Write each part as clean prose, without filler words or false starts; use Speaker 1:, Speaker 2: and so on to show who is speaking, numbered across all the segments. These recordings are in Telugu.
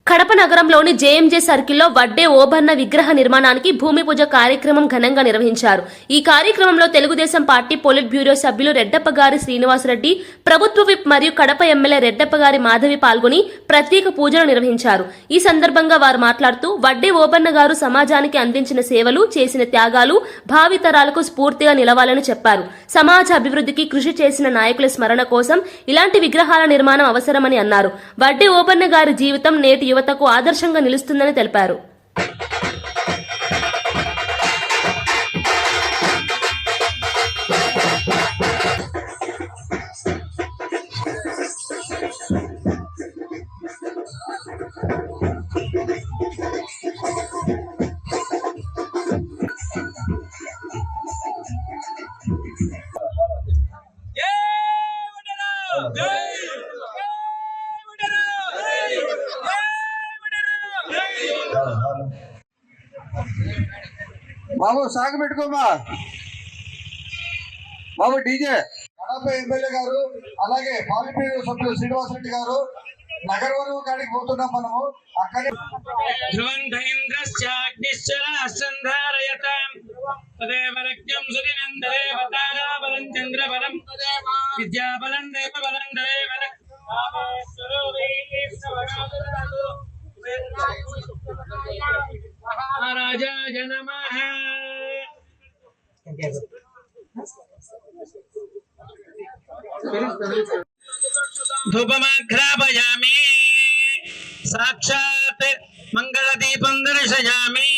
Speaker 1: కడప నగరంలోని జేఎంజే సర్కిల్లో వడ్డే ఓబన్న విగ్రహ నిర్మాణానికి భూమి పూజ కార్యక్రమం ఘనంగా నిర్వహించారు. ఈ కార్యక్రమంలో తెలుగుదేశం పార్టీ పొలిట్ బ్యూరో సభ్యులు రెడ్డప్పగారి శ్రీనివాసరెడ్డి, ప్రభుత్వ విప్ మరియు కడప ఎమ్మెల్యే రెడ్డప్పగారి మాధవి పాల్గొని ప్రత్యేక పూజలు నిర్వహించారు. ఈ సందర్భంగా వారు మాట్లాడుతూ వడ్డే ఓబన్న గారు సమాజానికి అందించిన సేవలు, చేసిన త్యాగాలు భావితరాలకు స్ఫూర్తిగా నిలవాలని చెప్పారు. సమాజ అభివృద్ధికి కృషి చేసిన నాయకుల స్మరణ కోసం ఇలాంటి విగ్రహాల నిర్మాణం అవసరమని అన్నారు. వడ్డే ఓబన్న గారి జీవితం నేటి యువతకు ఆదర్శంగా నిలుస్తుందని తెలిపారు.
Speaker 2: బాబు సాగు పెట్టుకోమా బాబు. డీజే కడప ఎమ్మెల్యే గారు అలాగే పార్లమెంట్ సభ్యులు శ్రీనివాసరెడ్డి గారు నగరవరం కాడికి పోతున్నాం మనము. అక్కడ
Speaker 3: महाराजाय नमः। धूपमाघ्रापयामि साक्षात् मंगलदीपं दर्शयामि।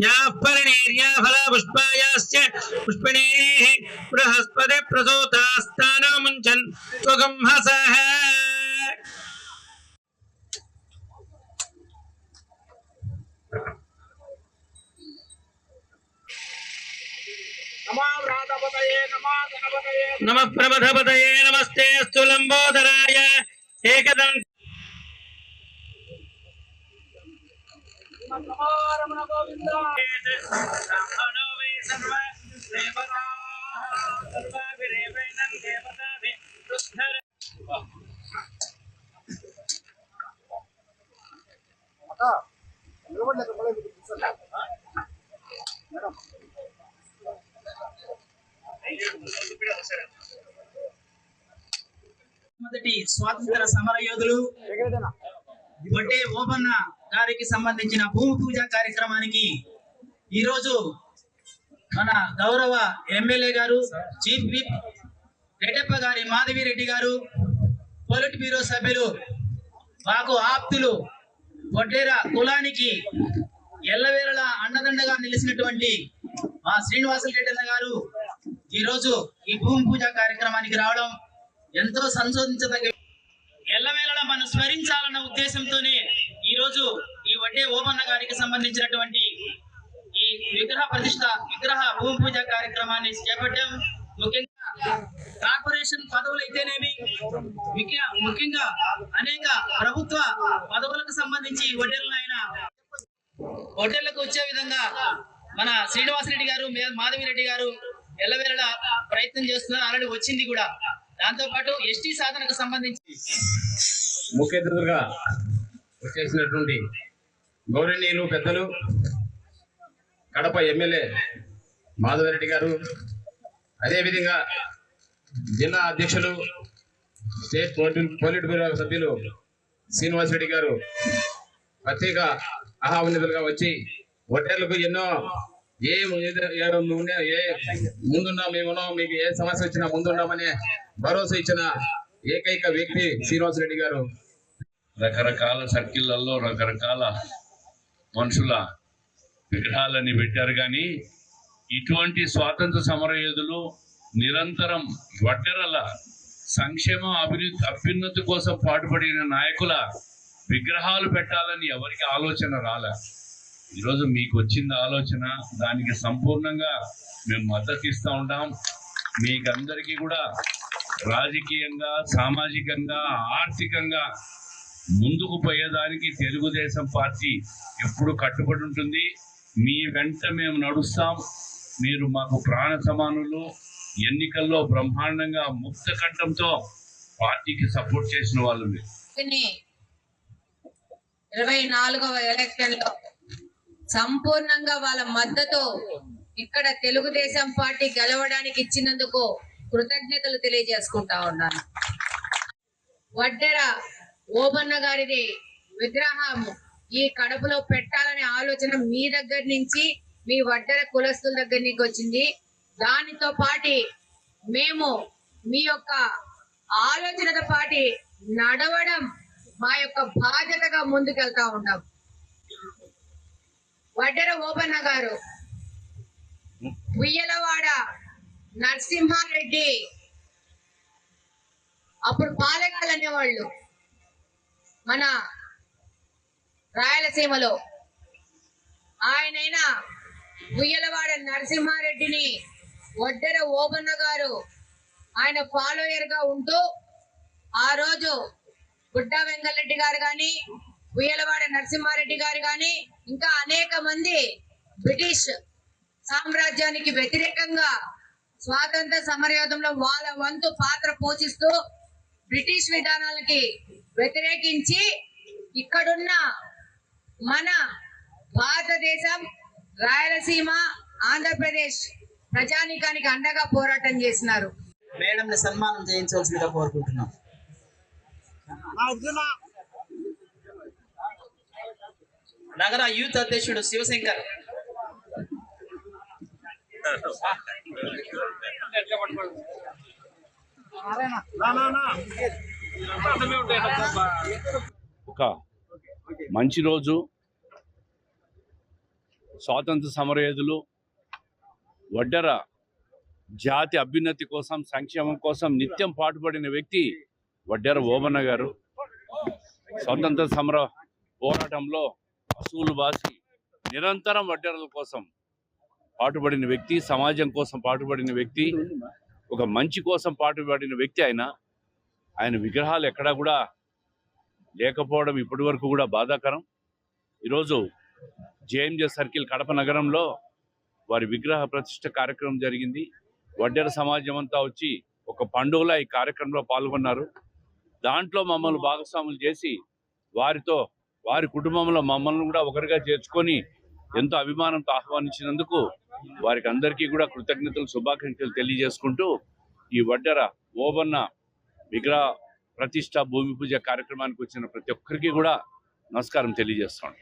Speaker 3: याः परिणीर्या फलपुष्पायाश्च पुष्पिणीः बृहस्पति प्रसूतास्तानो मुञ्चन् सुगं हसः। नमः प्रबधपतये नमस्ते अस्तु लंबोदराय एकदं మొదటి స్వాతంత్ర సమర యోధులు వడ్డే ఓబన్న గారికి సంబంధించిన భూమి పూజ కార్యక్రమానికి ఈరోజు మన గౌరవ ఎమ్మెల్యే గారు, చీఫ్ విప్ రెడ్డప్ప గారి మాధవి రెడ్డి గారు, పొలిట్ బ్యూరో సభ్యులు, మాకు ఆప్తులు, వడ్డేర కులానికి ఎల్లవేళలా అండదండగా నిలిచినటువంటి మా శ్రీనివాసరెడ్డి అన్న గారు ఈరోజు ఈ భూమి పూజ కార్యక్రమానికి రావడం ఎంతో సంశోధించదగ్గ. ఎల్లవేళలా మనం స్మరించాలన్న ఉద్దేశంతోనే ఈ రోజు ఈ వడ్డే ఓబన్న గారికి సంబంధించినటువంటి ఈ విగ్రహ భూమి పూజ కార్యక్రమాన్ని చేపట్టాం. ముఖ్యంగా కార్పొరేషన్ పదవులు అయితేనేమి, ముఖ్యంగా అనేక ప్రభుత్వ పదవులకు సంబంధించి వడ్డేళ్లకు వచ్చే విధంగా మన శ్రీనివాసరెడ్డి గారు, మాధవి రెడ్డి గారు ఎల్లవేళలా ప్రయత్నం చేస్తున్నారు. ఆల్రెడీ వచ్చింది కూడా. దాంతో పాటు ఎస్టీ సాధనకు సంబంధించి
Speaker 4: ముఖ్య అతిథులుగా వచ్చేసినటువంటి గౌరవనీయులు పెద్దలు కడప ఎమ్మెల్యే మాధవరెడ్డి గారు, అదేవిధంగా జిల్లా అధ్యక్షులు స్టేట్ పొలిట్ బ్యూరో సభ్యులు శ్రీనివాసరెడ్డి గారు ప్రత్యేక ఆహ్వానితులుగా వచ్చి వడ్డేర్లకు ఎన్నో ముందున్నా మేమున్నాం, మీకు ఏ సమస్య వచ్చినా ముందున్నామనే భరోసా ఇచ్చిన ఏకైక వ్యక్తి శ్రీనివాసరెడ్డి గారు.
Speaker 5: రకరకాల సర్కిళ్లలో రకరకాల మనుషుల విగ్రహాలని పెట్టారు. కానీ ఇటువంటి స్వాతంత్ర సమరయోధులు నిరంతరం వడ్డెరల సంక్షేమం, అభ్యున్నతి కోసం పాటుపడిన నాయకుల విగ్రహాలు పెట్టాలని ఎవరికి ఆలోచన రాలే. ఈరోజు మీకు వచ్చింది ఆలోచన, దానికి సంపూర్ణంగా మేము మద్దతు ఇస్తూ ఉంటాం. మీకందరికీ కూడా రాజకీయంగా, సామాజికంగా, ఆర్థికంగా ముందుకు పోయేదానికి తెలుగుదేశం పార్టీ ఎప్పుడు కట్టుబడి ఉంటుంది. మీ వెంట మేము నడుస్తాం. మీరు మాకు ప్రాణ సమానులు. ఎన్నికల్లో బ్రహ్మాండంగా ముక్త కంఠంతో పార్టీకి సపోర్ట్ చేసిన వాళ్ళు.
Speaker 6: 24వ ఎలక్షన్లో సంపూర్ణంగా వాళ్ళ మద్దతు ఇక్కడ తెలుగుదేశం పార్టీ గెలవడానికి ఇచ్చినందుకు కృతజ్ఞతలు తెలియజేసుకుంటా ఉన్నాను. వడ్డెర ఓబన్న గారిది విగ్రహం ఈ కడపలో పెట్టాలనే ఆలోచన మీ దగ్గర నుంచి, మీ వడ్డెర కులస్తుల దగ్గర నుంచి వచ్చింది. దానితో పాటు మేము మీ యొక్క ఆలోచనతో పాటు నడవడం మా యొక్క బాధ్యతగా ముందుకెళ్తా ఉంటాం. వడ్డెర ఓబన్న గారు ఉయ్యలవాడ నరసింహారెడ్డి అప్పుడు పాలెగాలు అనేవాళ్ళు మన రాయలసీమలో. ఆయనైనా ఉయ్యలవాడ నరసింహారెడ్డిని వడ్డెర ఓబన్న గారు ఆయన ఫాలోయర్ గా ఉంటూ ఆ రోజు గుడ్డా వెంగళరెడ్డి గారు గాని, ఉయ్యలవాడ నరసింహారెడ్డి గారు గాని, ఇంకా అనేక మంది బ్రిటిష్ సామ్రాజ్యానికి వ్యతిరేకంగా స్వాతంత్ర సమరయోధంలో వాళ్ళ వంతు పాత్ర పోషిస్తూ బ్రిటిష్ విధానాలకి వ్యతిరేకించి ఇక్కడున్న మన భారతదేశం, రాయలసీమ, ఆంధ్రప్రదేశ్ ప్రజానీకానికి అండగా పోరాటం చేసినారు.
Speaker 3: మేడంని సన్మానం చేయించవలసిందిగా కోరుకుంటున్నాం. నగర యూత్ అధ్యక్షుడు శివశంకర్.
Speaker 5: ఒక మంచి రోజు. స్వాతంత్ర సమరయోధులు, వడ్డెర జాతి అభ్యున్నతి కోసం, సంక్షేమం కోసం నిత్యం పాటుపడిన వ్యక్తి వడ్డెర ఓబన్న గారు. స్వాతంత్ర సమర పోరాటంలో అసూలు బాసి నిరంతరం వడ్డెరల కోసం పాటుపడిన వ్యక్తి, సమాజం కోసం పాటుపడిన వ్యక్తి, ఒక మంచి కోసం పాటుపడిన వ్యక్తి. ఆయన విగ్రహాలు ఎక్కడా కూడా లేకపోవడం ఇప్పటి వరకు కూడా బాధాకరం. ఈరోజు జేఎంజే సర్కిల్ కడప నగరంలో వారి విగ్రహ ప్రతిష్ఠ కార్యక్రమం జరిగింది. వడ్డెర సమాజం అంతా వచ్చి ఒక పండుగలా ఈ కార్యక్రమంలో పాల్గొన్నారు. దాంట్లో మమ్మల్ని భాగస్వాములు చేసి వారితో, వారి కుటుంబంలో మమ్మల్ని కూడా ఒకరిగా చేర్చుకొని ఎంతో అభిమానంతో ఆహ్వానించినందుకు వారికి అందరికీ కూడా కృతజ్ఞతలు, శుభాకాంక్షలు తెలియజేసుకుంటూ ఈ వడ్డెర ఓబన్న విగ్రహ ప్రతిష్ట, భూమి పూజ కార్యక్రమానికి వచ్చిన ప్రతి ఒక్కరికి కూడా నమస్కారం తెలియజేస్తాను.